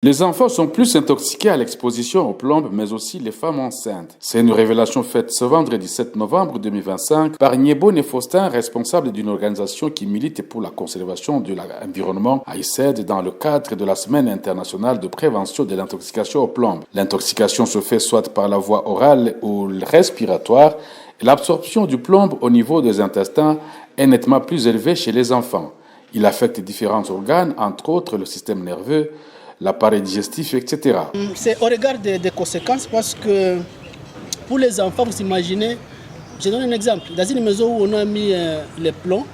Les enfants sont plus intoxiqués à l'exposition aux plombes, mais aussi les femmes enceintes. C'est une révélation faite ce vendredi 7 novembre 2025 par Niebone Faustin, responsable d'une organisation qui milite pour la conservation de l'environnement à ICED dans le cadre de la Semaine internationale de prévention de l'intoxication aux plombes. L'intoxication se fait soit par la voie orale ou respiratoire, et l'absorption du plomb au niveau des intestins est nettement plus élevée chez les enfants. Il affecte différents organes, entre autres le système nerveux, l'appareil digestif, etc. C'est au regard des conséquences parce que pour les enfants, vous imaginez, je donne un exemple, dans une maison où on a mis les plombs,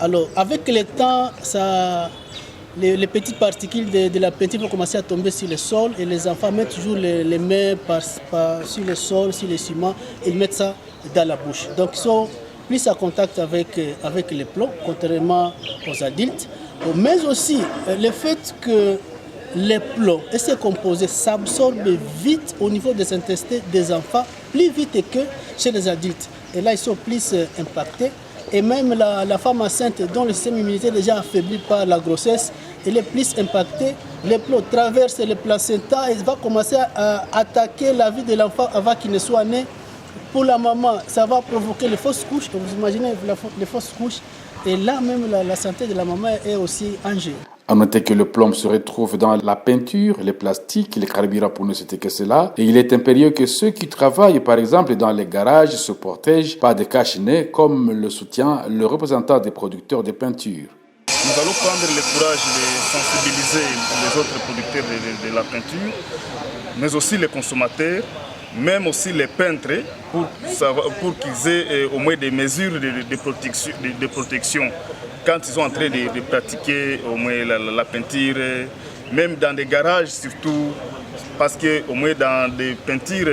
alors avec le temps, les petites particules de la peinture vont commencer à tomber sur le sol et les enfants mettent toujours les mains sur le sol, sur le ciment et ils mettent ça dans la bouche. Donc ils sont plus en contact avec les plombs, contrairement aux adultes, mais aussi le fait que les plombs et ces composés s'absorbent vite au niveau des intestins des enfants, plus vite que chez les adultes. Et là, ils sont plus impactés. Et même la femme enceinte dont le système immunitaire est déjà affaibli par la grossesse, elle est plus impactée. Les plombs traversent le placenta et va commencer à attaquer la vie de l'enfant avant qu'il ne soit né. Pour la maman, ça va provoquer les fausses couches. Donc, vous imaginez les fausses couches. Et là, même la santé de la maman est aussi en jeu. À noter que le plomb se retrouve dans la peinture, les plastiques, les carburants pour ne citer que cela. Et il est impérieux que ceux qui travaillent, par exemple, dans les garages se protègent par des cache-nez, comme le soutient le représentant des producteurs de peinture. Nous allons prendre le courage de sensibiliser les autres producteurs de la peinture, mais aussi les consommateurs, même aussi les peintres, pour qu'ils aient au moins des mesures de protection quand ils sont en train de pratiquer au moins la peinture, même dans des garages surtout, parce que au moins dans des peintures,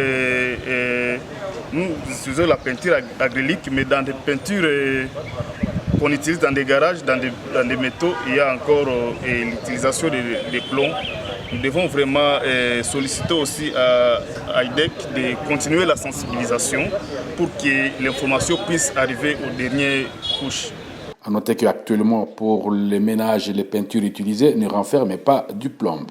nous utilisons la peinture acrylique, mais dans des peintures qu'on utilise dans des garages, dans des métaux, il y a encore l'utilisation des plombs. Nous devons vraiment solliciter aussi à IDEC de continuer la sensibilisation pour que l'information puisse arriver aux dernières couches. À noter qu'actuellement, pour les ménages, les peintures utilisées ne renferment pas du plomb.